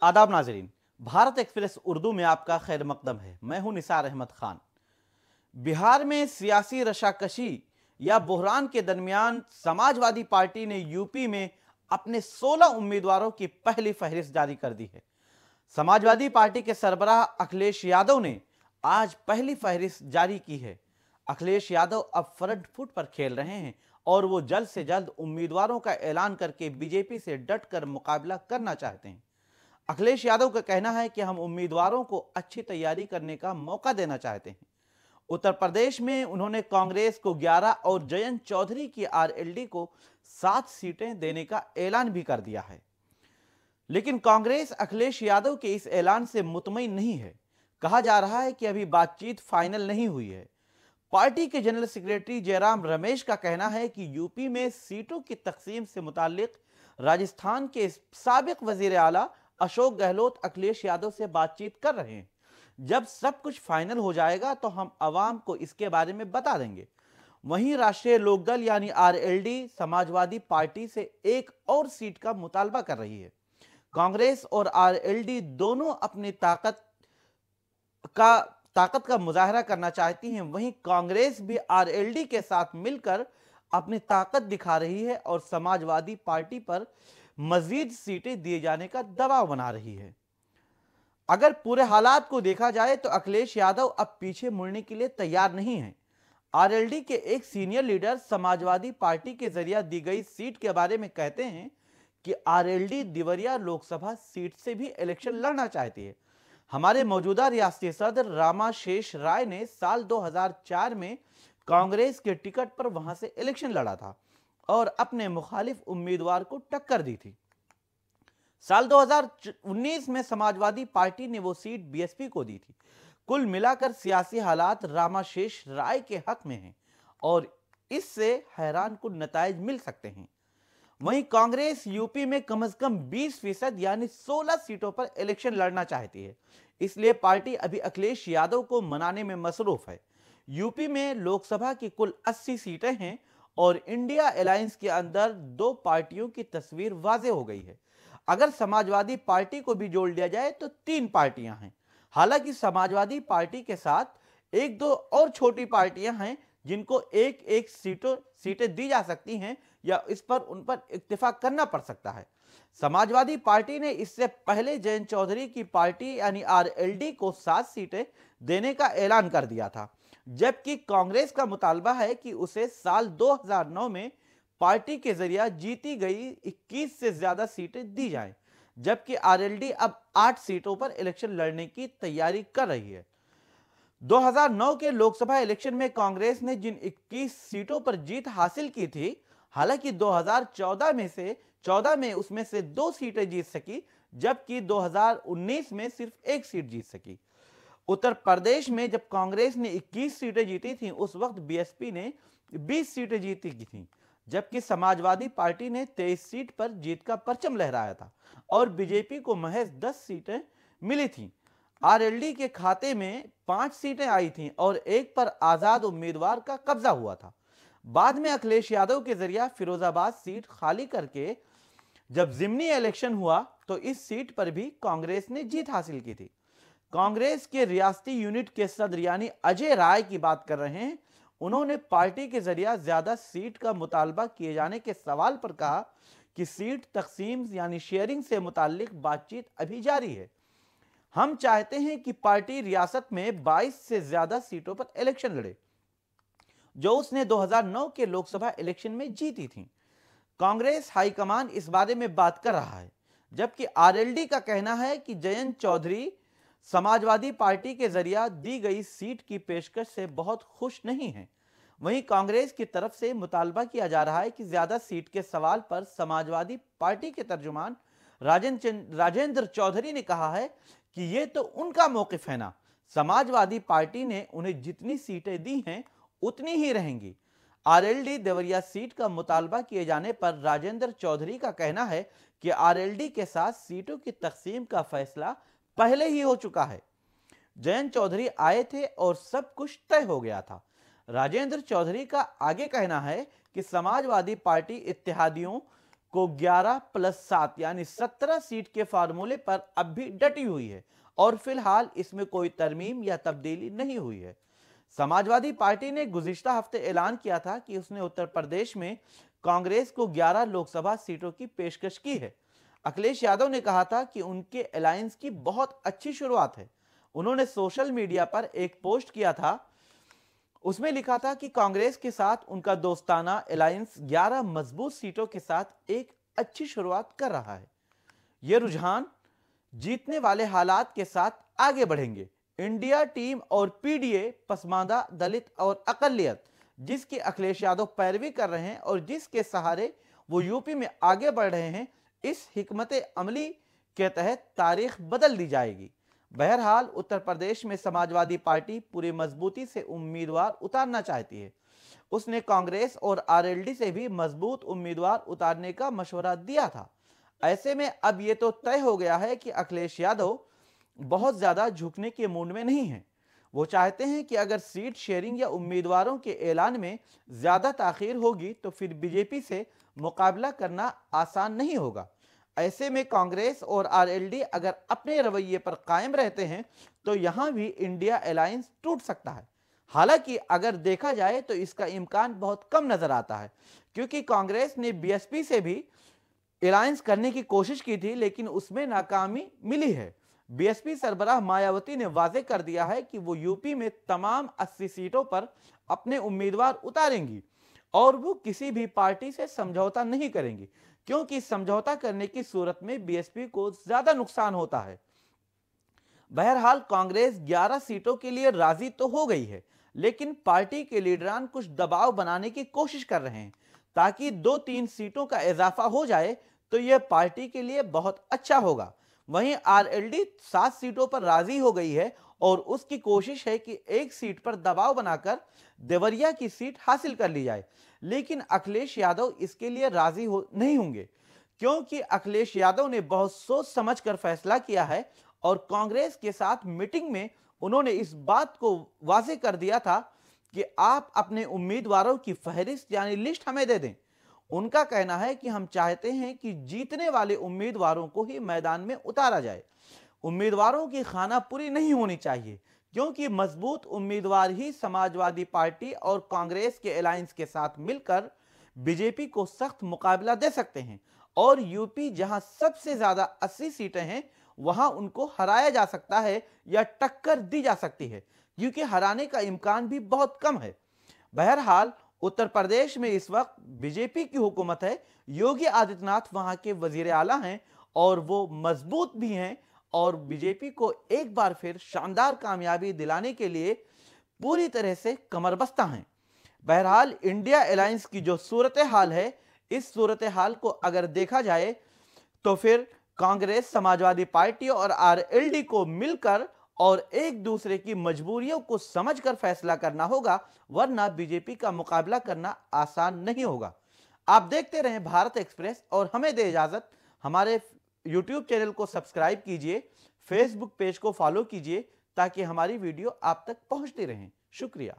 आदाब नाजरीन, भारत एक्सप्रेस उर्दू में आपका खैर मकदम है। मैं हूं निसार अहमद खान। बिहार में सियासी रशाकशी या बहरान के दरमियान समाजवादी पार्टी ने यूपी में अपने 16 उम्मीदवारों की पहली फहरिस्त जारी कर दी है। समाजवादी पार्टी के सरबराह अखिलेश यादव ने आज पहली फहरिस्त जारी की है। अखिलेश यादव अब फ्रंट फुट पर खेल रहे हैं और वो जल्द से जल्द उम्मीदवारों का ऐलान करके बीजेपी से डटकर मुकाबला करना चाहते हैं। अखिलेश यादव का कहना है कि हम उम्मीदवारों को अच्छी तैयारी करने का मौका देना चाहते हैं। उत्तर प्रदेश में उन्होंने कांग्रेस को 11 और जयंत चौधरी की आरएलडी को 7 सीटें देने का ऐलान भी कर दिया है। लेकिन कांग्रेस अखिलेश यादव के इस ऐलान से मुतमईन नहीं है। कहा जा रहा है कि अभी बातचीत फाइनल नहीं हुई है। पार्टी के जनरल सेक्रेटरी जयराम रमेश का कहना है कि यूपी में सीटों की तकसीम से मुतालिक राजस्थान के साबिक वजीर आला अशोक गहलोत अखिलेश यादव से बातचीत कर रहे हैं। जब सब कुछ फाइनल हो जाएगा तो हम अवाम को इसके बारे में बता देंगे। वहीं राष्ट्रीय लोकदल यानी आरएलडी समाजवादी पार्टी से एक और सीट का मुतालबा कर रही है। कांग्रेस और आरएलडी दोनों अपनी ताकत का मुजाहरा करना चाहती हैं। वहीं कांग्रेस भी आरएलडी के साथ मिलकर अपनी ताकत दिखा रही है और समाजवादी पार्टी पर मजीद सीटें दिए जाने का दबाव बना रही है। अगर पूरे हालात को देखा जाए तो अखिलेश यादव अब पीछे मुड़ने के लिए तैयार नहीं है। आरएलडी के एक सीनियर लीडर समाजवादी पार्टी के जरिए दी गई सीट के बारे में कहते हैं कि आरएलडी देवरिया लोकसभा सीट से भी इलेक्शन लड़ना चाहती है। हमारे मौजूदा रियासती सदर रामाशेष राय ने साल 2004 में कांग्रेस के टिकट पर वहां से इलेक्शन लड़ा था और अपने मुखालिफ उम्मीदवार को टक्कर दी थी। साल 2019 में समाजवादी पार्टी ने वो सीट बीएसपी को दी थी। कुल मिलाकर सियासी हालात रामाशेष राय के हक में हैं और इससे हैरान कुन नताइज मिल सकते हैं। वहीं कांग्रेस यूपी में कम से कम 20% यानी 16 सीटों पर इलेक्शन लड़ना चाहती है। इसलिए पार्टी अभी अखिलेश यादव को मनाने में मसरूफ है। यूपी में लोकसभा की कुल 80 सीटें हैं और इंडिया अलायंस के अंदर 2 पार्टियों की तस्वीर वाज़ेह हो गई है। अगर समाजवादी पार्टी को भी जोड़ लिया जाए तो 3 पार्टियां हैं। हालांकि समाजवादी पार्टी के साथ 1-2 और छोटी पार्टियां हैं जिनको एक सीटें दी जा सकती हैं या इस पर उन पर इत्तेफाक करना पड़ सकता है। समाजवादी पार्टी ने इससे पहले जयंत चौधरी की पार्टी यानी आरएलडी को 7 सीटें देने का ऐलान कर दिया था, जबकि कांग्रेस का मुतालबा है कि उसे साल 2009 में पार्टी के जरिए जीती गई 21 से ज्यादा सीटें दी जाएं, जबकि आरएलडी अब 8 सीटों पर इलेक्शन लड़ने की तैयारी कर रही है। 2009 के लोकसभा इलेक्शन में कांग्रेस ने जिन 21 सीटों पर जीत हासिल की थी, हालांकि 2014 में उसमें से 2 सीटें जीत सकी, जबकि 2019 में सिर्फ 1 सीट जीत सकी। उत्तर प्रदेश में जब कांग्रेस ने 21 सीटें जीती थीं, उस वक्त बीएसपी ने 20 सीटें जीती थीं, जबकि समाजवादी पार्टी ने 23 सीट पर जीत का परचम लहराया था और बीजेपी को महज 10 सीटें मिली थीं। आरएलडी के खाते में 5 सीटें आई थीं और 1 पर आजाद उम्मीदवार का कब्जा हुआ था। बाद में अखिलेश यादव के जरिए फिरोजाबाद सीट खाली करके जब जिमनी इलेक्शन हुआ तो इस सीट पर भी कांग्रेस ने जीत हासिल की थी। कांग्रेस के रियासती यूनिट के सदर यानी अजय राय की बात कर रहे हैं। उन्होंने पार्टी के जरिए ज्यादा सीट का मुतालबा किए जाने के सवाल पर कहा कि सीट तकसीम यानी शेयरिंग से मुताल्लिक बातचीत अभी जारी है। हम चाहते हैं कि पार्टी रियासत में 22 से ज्यादा सीटों पर इलेक्शन लड़े, जो उसने 2009 के लोकसभा इलेक्शन में जीती थी। कांग्रेस हाईकमान इस बारे में बात कर रहा है, जबकि आरएलडी का कहना है कि जयंत चौधरी समाजवादी पार्टी के जरिए दी गई सीट की पेशकश से बहुत खुश नहीं है। वहीं कांग्रेस की तरफ से मुतालबा किया जा रहा है कि ज्यादा सीट के सवाल पर समाजवादी पार्टी के तर्जुमान राजेंद्र चौधरी ने कहा है कि ये तो उनका मौकिफ है ना, समाजवादी पार्टी ने उन्हें जितनी सीटें दी हैं उतनी ही रहेंगी। आरएलडी देवरिया सीट का मुतालबा किए जाने पर राजेंद्र चौधरी का कहना है कि आरएलडी के साथ सीटों की तकसीम का फैसला पहले ही हो चुका है। जयंत चौधरी आए थे और सब कुछ तय हो गया था। राजेंद्र चौधरी का आगे कहना है कि समाजवादी पार्टी इत्तेहादियों को 11+7 यानी 17 सीट के फार्मूले पर अब भी डटी हुई है और फिलहाल इसमें कोई तरमीम या तब्दीली नहीं हुई है। समाजवादी पार्टी ने गुज़िश्ता हफ्ते ऐलान किया था कि उसने उत्तर प्रदेश में कांग्रेस को 11 लोकसभा सीटों की पेशकश की है। अखिलेश यादव ने कहा था कि उनके अलायंस की बहुत अच्छी शुरुआत है। उन्होंने सोशल मीडिया पर एक पोस्ट किया था, उसमें लिखा था कि कांग्रेस के साथ उनका दोस्ताना अलायंस 11 मजबूत सीटों के साथ एक अच्छी शुरुआत कर रहा है। यह रुझान जीतने वाले हालात के साथ आगे बढ़ेंगे। इंडिया टीम और पीडीए पसमानदा, दलित और अकलियत जिसकी अखिलेश यादव पैरवी कर रहे हैं और जिसके सहारे वो यूपी में आगे बढ़ रहे हैं, इस हिकमत अमली के तहत तारीख बदल दी जाएगी। बहरहाल उत्तर प्रदेश में समाजवादी पार्टी पूरी मजबूती से उम्मीदवार उतारना चाहती है। उसने कांग्रेस और आरएलडी से भी मजबूत उम्मीदवार उतारने का मशवरा दिया था। ऐसे में अब यह तो तय हो गया है कि अखिलेश यादव बहुत ज्यादा झुकने के मूड में नहीं है। वो चाहते हैं कि अगर सीट शेयरिंग या उम्मीदवारों के ऐलान में ज्यादा ताखीर होगी तो फिर बीजेपी से मुकाबला करना आसान नहीं होगा। ऐसे में कांग्रेस और आरएलडी अगर अपने रवैये पर कायम रहते हैं तो यहां भी इंडिया अलायंस टूट सकता है। हालांकि अगर देखा जाए तो इसका इम्कान बहुत कम नजर आता है, क्योंकि कांग्रेस ने बीएसपी से भी अलायंस करने की कोशिश की थी लेकिन उसमें नाकामी मिली है। बीएसपी सरबराह मायावती ने वाजे कर दिया है कि वो यूपी में तमाम 80 सीटों पर अपने उम्मीदवार उतारेंगी और वो किसी भी पार्टी से समझौता नहीं करेंगी, क्योंकि समझौता करने की सूरत में बीएसपी को ज्यादा नुकसान होता है। बहरहाल कांग्रेस 11 सीटों के लिए राजी तो हो गई है, लेकिन पार्टी के लीडरान कुछ दबाव बनाने की कोशिश कर रहे हैं ताकि 2-3 सीटों का इजाफा हो जाए तो यह पार्टी के लिए बहुत अच्छा होगा। वहीं आरएलडी 7 सीटों पर राजी हो गई है और उसकी कोशिश है कि एक सीट पर दबाव बनाकर देवरिया की सीट हासिल कर ली जाए, लेकिन अखिलेश यादव इसके लिए राजी नहीं होंगे, क्योंकि अखिलेश यादव ने बहुत सोच समझकर फैसला किया है और कांग्रेस के साथ मीटिंग में उन्होंने इस बात को वाजे कर दिया था कि आप अपने उम्मीदवारों की फहरिस्त यानी लिस्ट हमें दे दें। उनका कहना है कि हम चाहते हैं कि जीतने वाले उम्मीदवारों को ही मैदान में उतारा जाए। उम्मीदवारों की खानापुरी नहीं होनी चाहिए, क्योंकि मजबूत उम्मीदवार ही समाजवादी पार्टी और कांग्रेस के अलायंस के साथ मिलकर बीजेपी को सख्त मुकाबला दे सकते हैं और यूपी जहां सबसे ज्यादा 80 सीटें हैं वहां उनको हराया जा सकता है या टक्कर दी जा सकती है, क्योंकि हराने का इम्कान भी बहुत कम है। बहरहाल उत्तर प्रदेश में इस वक्त बीजेपी की हुकूमत है। योगी आदित्यनाथ वहां के वजीर आला हैं और वो मजबूत भी हैं और बीजेपी को एक बार फिर शानदार कामयाबी दिलाने के लिए पूरी तरह से कमरबस्ता हैं। बहरहाल इंडिया अलायंस की जो सूरत हाल है, इस सूरत हाल को अगर देखा जाए तो फिर कांग्रेस, समाजवादी पार्टी और आरएलडी को मिलकर और एक दूसरे की मजबूरियों को समझकर फैसला करना होगा, वरना बीजेपी का मुकाबला करना आसान नहीं होगा। आप देखते रहें भारत एक्सप्रेस और हमें दे इजाजत। हमारे यूट्यूब चैनल को सब्सक्राइब कीजिए, फेसबुक पेज को फॉलो कीजिए ताकि हमारी वीडियो आप तक पहुंचती रहें। शुक्रिया।